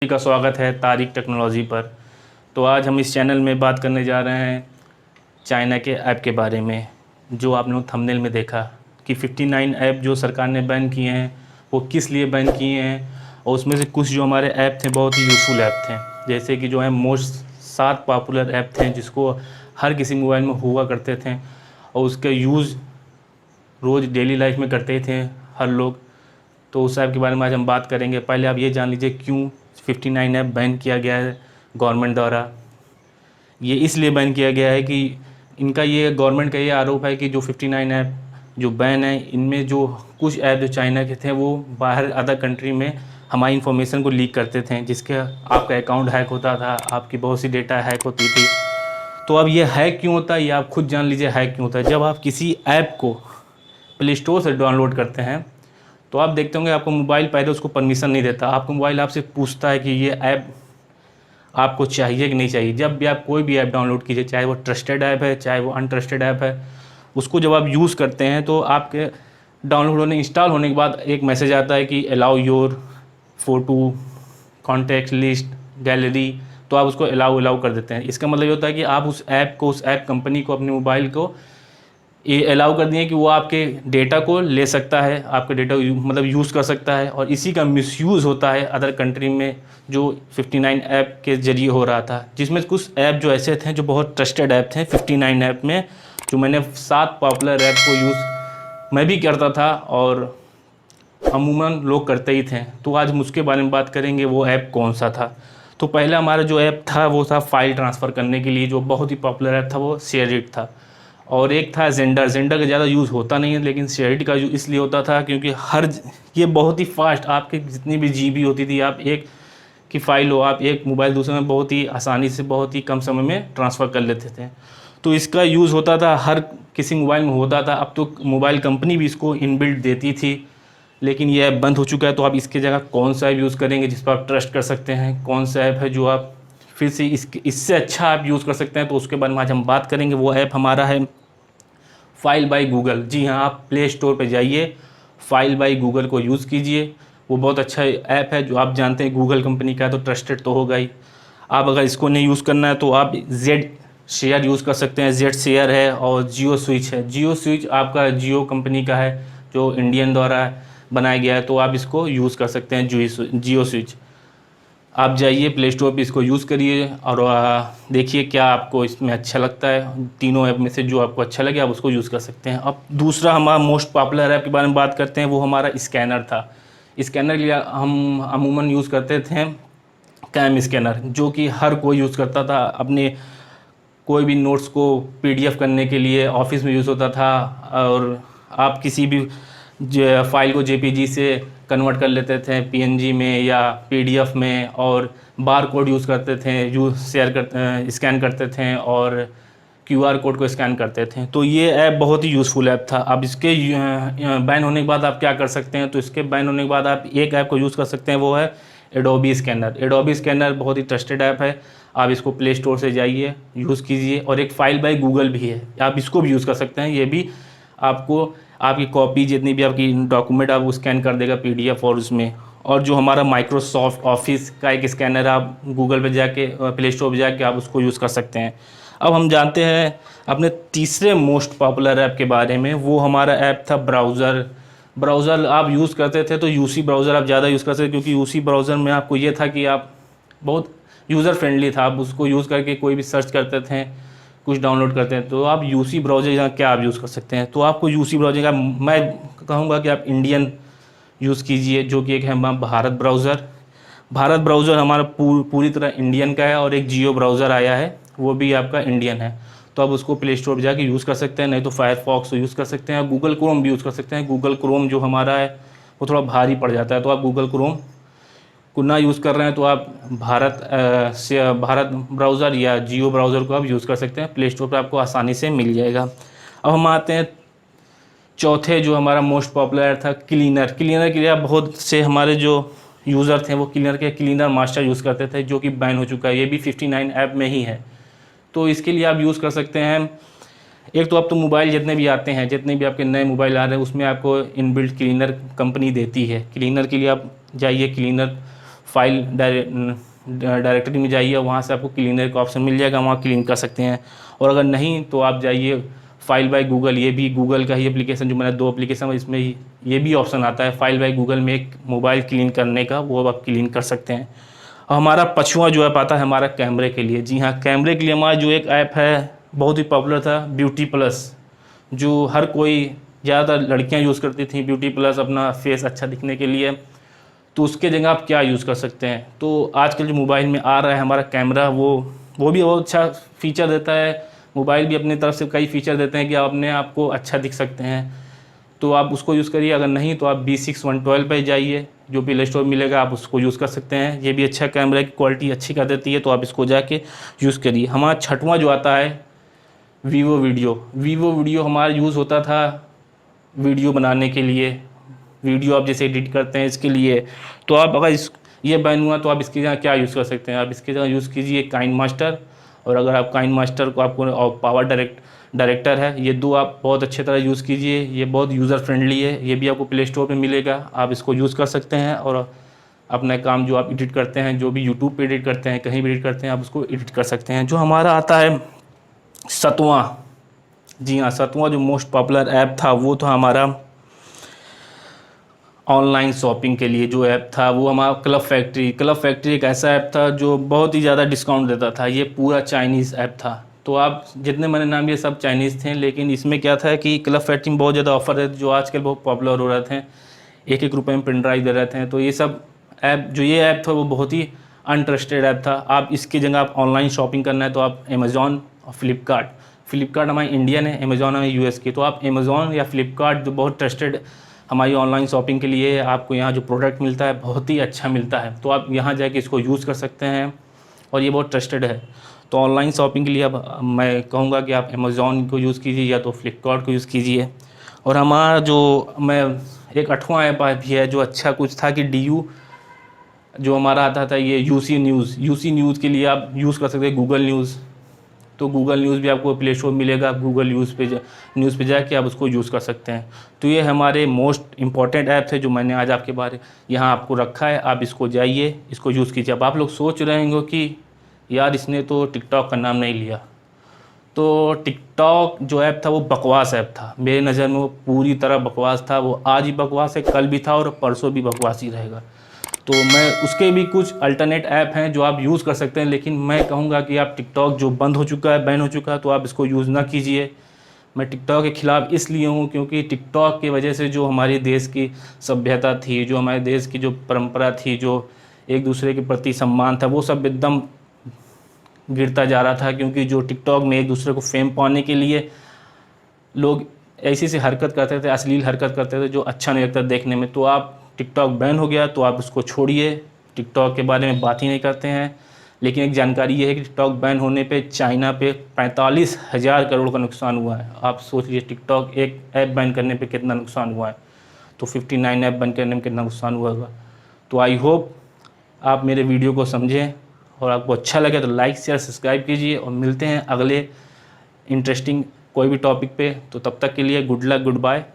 का स्वागत है तारिक टेक्नोलॉजी पर। तो आज हम इस चैनल में बात करने जा रहे हैं चाइना के ऐप के बारे में। जो आपने थंबनेल में देखा कि 59 ऐप जो सरकार ने बैन किए हैं वो किस लिए बैन किए हैं, और उसमें से कुछ जो हमारे ऐप थे बहुत ही यूज़फुल ऐप थे। जैसे कि जो है मोस्ट 7 पॉपुलर ऐप थे जिसको हर किसी मोबाइल में हुआ करते थे और उसका यूज़ रोज़ डेली लाइफ में करते थे हर लोग। तो उस ऐप के बारे में आज हम बात करेंगे। पहले आप ये जान लीजिए क्यों 59 ऐप बैन किया गया है गवर्नमेंट द्वारा। ये इसलिए बैन किया गया है कि इनका ये गवर्नमेंट का ये आरोप है कि जो 59 ऐप जो बैन है इनमें जो कुछ ऐप जो चाइना के थे वो बाहर अदर कंट्री में हमारी इन्फॉर्मेशन को लीक करते थे, जिसके आपका अकाउंट हैक होता था, आपकी बहुत सी डेटा हैक होती थी। तो अब ये हैक क्यों होता है ये आप खुद जान लीजिए हैक क्यों होता है। जब आप किसी ऐप को प्ले स्टोर से डाउनलोड करते हैं तो आप देखते होंगे आपको मोबाइल पहले उसको परमिशन नहीं देता। आपको मोबाइल आपसे पूछता है कि ये ऐप आपको चाहिए कि नहीं चाहिए। जब भी आप कोई भी ऐप डाउनलोड कीजिए, चाहे वो ट्रस्टेड ऐप है चाहे वो अनट्रस्टेड ऐप है, उसको जब आप यूज़ करते हैं तो आपके डाउनलोड होने इंस्टॉल होने के बाद एक मैसेज आता है कि allow your photo contact list gallery. तो आप उसको अलाउ कर देते हैं। इसका मतलब ये होता है कि आप उस ऐप कंपनी को अपने मोबाइल को ये अलाउ कर दिए कि वो आपके डेटा को ले सकता है, आपके डेटा मतलब यूज़ कर सकता है। और इसी का मिसयूज़ होता है अदर कंट्री में जो 59 ऐप के ज़रिए हो रहा था, जिसमें कुछ ऐप जो ऐसे थे जो बहुत ट्रस्टेड ऐप थे। 59 ऐप में जो मैंने 7 पॉपुलर ऐप को यूज़ मैं भी करता था और अमूमन लोग करते ही थे। तो आज हम उसके बारे में बात करेंगे वो ऐप कौन सा था। तो पहला हमारा जो ऐप था वो था फाइल ट्रांसफ़र करने के लिए, जो बहुत ही पॉपुलर ऐप था वो शेयरइट था। और एक था जेंडर का ज़्यादा यूज़ होता नहीं है, लेकिन शेयरइट का यूज़ इसलिए होता था क्योंकि ये बहुत ही फास्ट, आपके जितनी भी जीबी होती थी, आप एक की फ़ाइल हो आप एक मोबाइल दूसरे में बहुत ही आसानी से बहुत ही कम समय में ट्रांसफ़र कर लेते थे। तो इसका यूज़ होता था, हर किसी मोबाइल में होता था। अब तो मोबाइल कंपनी भी इसको इनबिल्ट देती थी, लेकिन ये ऐप बंद हो चुका है। तो आप इसकी जगह कौन सा ऐप यूज़ करेंगे जिस पर आप ट्रस्ट कर सकते हैं, कौन सा ऐप है जो आप फिर से इससे अच्छा आप यूज़ कर सकते हैं, तो उसके बारे में आज हम बात करेंगे। वो ऐप हमारा है फाइल बाय गूगल। जी हाँ, आप प्ले स्टोर पे जाइए, फाइल बाय गूगल को यूज़ कीजिए। वो बहुत अच्छा ऐप है जो आप जानते हैं गूगल कंपनी का है तो ट्रस्टेड तो होगा ही। आप अगर इसको नहीं यूज़ करना है तो आप जेड शेयर यूज़ कर सकते हैं। जेड शेयर है और जियो स्विच है। जियो स्विच आपका जियो कंपनी का है जो इंडियन द्वारा बनाया गया है, तो आप इसको यूज़ कर सकते हैं जियो स्विच। आप जाइए प्ले स्टोर पे इसको यूज़ करिए और देखिए क्या आपको इसमें अच्छा लगता है। तीनों ऐप में से जो आपको अच्छा लगे आप उसको यूज़ कर सकते हैं। अब दूसरा हमारा मोस्ट पॉपुलर ऐप के बारे में बात करते हैं, वो हमारा स्कैनर था। स्कैनर के लिए हम अमूमन यूज़ करते थे कैम स्कैनर, जो कि हर कोई यूज़ करता था अपने कोई भी नोट्स को पीडीएफ करने के लिए। ऑफिस में यूज़ होता था और आप किसी भी फाइल को जेपीजी से कन्वर्ट कर लेते थे पीएनजी में या पीडीएफ में, और बार कोड यूज़ करते थे, स्कैन करते थे और क्यूआर कोड को स्कैन करते थे। तो ये ऐप बहुत ही यूज़फुल ऐप था। अब इसके बैन होने के बाद आप क्या कर सकते हैं, तो इसके बैन होने के बाद आप एक ऐप को यूज़ कर सकते हैं, वो है एडोबी स्कैनर। एडोबी स्कैनर बहुत ही ट्रस्टेड ऐप है। आप इसको प्ले स्टोर से जाइए, यूज़ कीजिए। और एक फाइल बाय गूगल भी है, आप इसको भी यूज़ कर सकते हैं। ये भी आपको आपकी कॉपी जितनी भी आपकी डॉक्यूमेंट आप वो स्कैन कर देगा पीडीएफ और उसमें। और जो हमारा माइक्रोसॉफ्ट ऑफिस का एक स्कैनर आप गूगल पे जाके प्ले स्टोर पे जाके आप उसको यूज़ कर सकते हैं। अब हम जानते हैं अपने तीसरे मोस्ट पॉपुलर ऐप के बारे में। वो हमारा ऐप था ब्राउज़र आप यूज़ करते थे तो यूसी ब्राउज़र आप ज़्यादा यूज़ करते थे, क्योंकि यूसी ब्राउज़र में आपको ये था कि आप बहुत यूज़र फ्रेंडली था। आप उसको यूज़ करके कोई भी सर्च करते थे, कुछ डाउनलोड करते हैं तो आप यूसी ब्राउज़र यहाँ क्या आप यूज़ कर सकते हैं। तो आपको यूसी ब्राउज़र का मैं कहूँगा कि आप इंडियन यूज़ कीजिए, जो कि एक है भारत ब्राउज़र। भारत ब्राउज़र हमारा पूरी तरह इंडियन का है। और एक जियो ब्राउज़र आया है वो भी आपका इंडियन है, तो आप उसको प्ले स्टोर पर जाके यूज़ कर सकते हैं। नहीं तो फायरफॉक्स यूज़ कर सकते हैं, गूगल क्रोम भी यूज़ कर सकते हैं। गूगल क्रोम जो हमारा है वो थोड़ा भारी पड़ जाता है, तो आप गूगल क्रोम को ना यूज़ कर रहे हैं तो आप भारत ब्राउज़र या जियो ब्राउज़र को आप यूज़ कर सकते हैं। प्ले स्टोर पर आपको आसानी से मिल जाएगा। अब हम आते हैं चौथे जो हमारा मोस्ट पॉपुलर था क्लीनर के लिए। आप बहुत से हमारे जो यूज़र थे वो क्लीनर मास्टर यूज़ करते थे, जो कि बैन हो चुका है। ये भी 59 ऐप में ही है। तो इसके लिए आप यूज़ कर सकते हैं। एक तो आप तो मोबाइल जितने भी आते हैं, जितने भी आपके नए मोबाइल आ रहे हैं, उसमें आपको इनबिल्ट क्लीनर कंपनी देती है। क्लीनर के लिए आप जाइए क्लीनर फाइल डायरेक्टरी में जाइए, वहाँ से आपको क्लीनर का ऑप्शन मिल जाएगा, वहाँ क्लीन कर सकते हैं। और अगर नहीं तो आप जाइए फाइल बाय गूगल, ये भी गूगल का ही एप्लीकेशन, जो मैंने 2 एप्लीकेशन इसमें ये भी ऑप्शन आता है फाइल बाय गूगल में, एक मोबाइल क्लीन करने का, वो आप क्लीन कर सकते हैं। और हमारा पाँचवां जो ऐप आता है हमारा कैमरे के लिए। जी हाँ, कैमरे के लिए हमारा जो एक ऐप है बहुत ही पॉपुलर था, ब्यूटी प्लस, जो हर कोई, ज़्यादातर लड़कियां यूज़ करती थी ब्यूटी प्लस अपना फेस अच्छा दिखने के लिए। तो उसके जगह आप क्या यूज़ कर सकते हैं, तो आजकल जो मोबाइल में आ रहा है हमारा कैमरा, वो भी बहुत अच्छा फ़ीचर देता है। मोबाइल भी अपनी तरफ से कई फ़ीचर देते हैं कि आप अपने आप को अच्छा दिख सकते हैं, तो आप उसको यूज़ करिए। अगर नहीं तो आप B6 112 पे जाइए, जो प्ले स्टोर मिलेगा, आप उसको यूज़ कर सकते हैं। ये भी अच्छा कैमरा की क्वालिटी अच्छी कर देती है, तो आप इसको जाके यूज़ करिए। हमारा छठवां जो आता है वीवो वीडियो हमारा यूज़ होता था वीडियो बनाने के लिए। वीडियो आप जैसे एडिट करते हैं इसके लिए, तो आप अगर ये बैन हुआ तो आप इसकी जगह क्या यूज़ कर सकते हैं, आप इसकी जगह यूज़ कीजिए काइन मास्टर। और अगर आप काइन मास्टर को आपको, और पावर डायरेक्टर है, ये 2 आप बहुत अच्छे तरह यूज़ कीजिए। ये बहुत यूज़र फ्रेंडली है, ये भी आपको प्ले स्टोर पे मिलेगा, आप इसको यूज़ कर सकते हैं। और अपना काम जो आप एडिट करते हैं, जो भी यूट्यूब पे एडिट करते हैं, कहीं भी एडिट करते हैं, आप उसको एडिट कर सकते हैं। जो हमारा आता है 7वां, जी हाँ 7वां जो मोस्ट पॉपुलर ऐप था वो था हमारा ऑनलाइन शॉपिंग के लिए जो ऐप था, वो हमारा क्लब फैक्ट्री एक ऐसा ऐप था जो बहुत ही ज़्यादा डिस्काउंट देता था। ये पूरा चाइनीज़ ऐप था, तो आप जितने मैंने नाम लिए सब चाइनीज़ थे, लेकिन इसमें क्या था कि क्लब फैक्ट्री में बहुत ज़्यादा ऑफर रहते जो आजकल बहुत पॉपुलर हो रहे थे, 1-1 रुपये में पेन ड्राइव दे रहे थे। तो ये सब ऐप, जो ये ऐप था वो बहुत ही अनट्रस्टेड ऐप था। आप इसकी जगह आप ऑनलाइन शॉपिंग करना है तो आप अमेज़ॉन और फ्लिपकार्ट हमारी इंडियन है, अमेज़ॉन हमारी US की, तो आप अमेज़ॉन या फ्लिपकार्ट जो बहुत ट्रस्टेड हमारी ऑनलाइन शॉपिंग के लिए, आपको यहाँ जो प्रोडक्ट मिलता है बहुत ही अच्छा मिलता है, तो आप यहाँ जाके इसको यूज़ कर सकते हैं और ये बहुत ट्रस्टेड है। तो ऑनलाइन शॉपिंग के लिए अब मैं कहूँगा कि आप अमेज़ॉन को यूज़ कीजिए या तो फ्लिपकार्ट को यूज़ कीजिए। और हमारा जो एक 8वां ऐप भी है जो अच्छा कुछ था कि DU जो हमारा आता था, ये UC न्यूज़ के लिए आप यूज़ कर सकते हैं गूगल न्यूज़। तो गूगल न्यूज़ भी आपको प्ले स्टोर मिलेगा, आप गूगल न्यूज़ पे जाके आप उसको यूज़ कर सकते हैं। तो ये हमारे मोस्ट इंपॉर्टेंट ऐप थे जो मैंने आज आपके बारे यहाँ आपको रखा है, आप इसको जाइए, इसको यूज़ कीजिए। अब आप लोग सोच रहे होंगे कि यार इसने तो टिकटॉक का नाम नहीं लिया, तो टिकटॉक जो ऐप था वो बकवास ऐप था, मेरे नज़र में वो पूरी तरह बकवास था। वो आज ही बकवास है, कल भी था और परसों भी बकवास ही रहेगा। तो मैं उसके भी कुछ अल्टरनेट ऐप हैं जो आप यूज़ कर सकते हैं, लेकिन मैं कहूँगा कि आप टिकटॉक जो बंद हो चुका है, बैन हो चुका है, तो आप इसको यूज़ ना कीजिए। मैं टिकटॉक के ख़िलाफ़ इसलिए हूँ क्योंकि टिकटॉक की वजह से जो हमारे देश की सभ्यता थी, जो हमारे देश की जो परंपरा थी, जो एक दूसरे के प्रति सम्मान था, वो सब एकदम गिरता जा रहा था। क्योंकि जो टिकटॉक में एक दूसरे को फेम पाने के लिए लोग ऐसी सी हरकत करते थे, अश्लील हरकत करते थे जो अच्छा नहीं लगता देखने में। तो आप टिकटॉक बैन हो गया तो आप उसको छोड़िए, टिकटॉक के बारे में बात ही नहीं करते हैं। लेकिन एक जानकारी ये है कि टिकटॉक बैन होने पे चाइना पे 45,000 करोड़ का नुकसान हुआ है। आप सोच लीजिए टिकटॉक एक ऐप बैन करने पे कितना नुकसान हुआ है, तो 59 ऐप बैन करने में कितना नुकसान हुआ होगा। तो आई होप आप मेरे वीडियो को समझें और आपको अच्छा लगे तो लाइक शेयर सब्सक्राइब कीजिए, और मिलते हैं अगले इंटरेस्टिंग कोई भी टॉपिक पे। तो तब तक के लिए गुड लक, गुड बाय।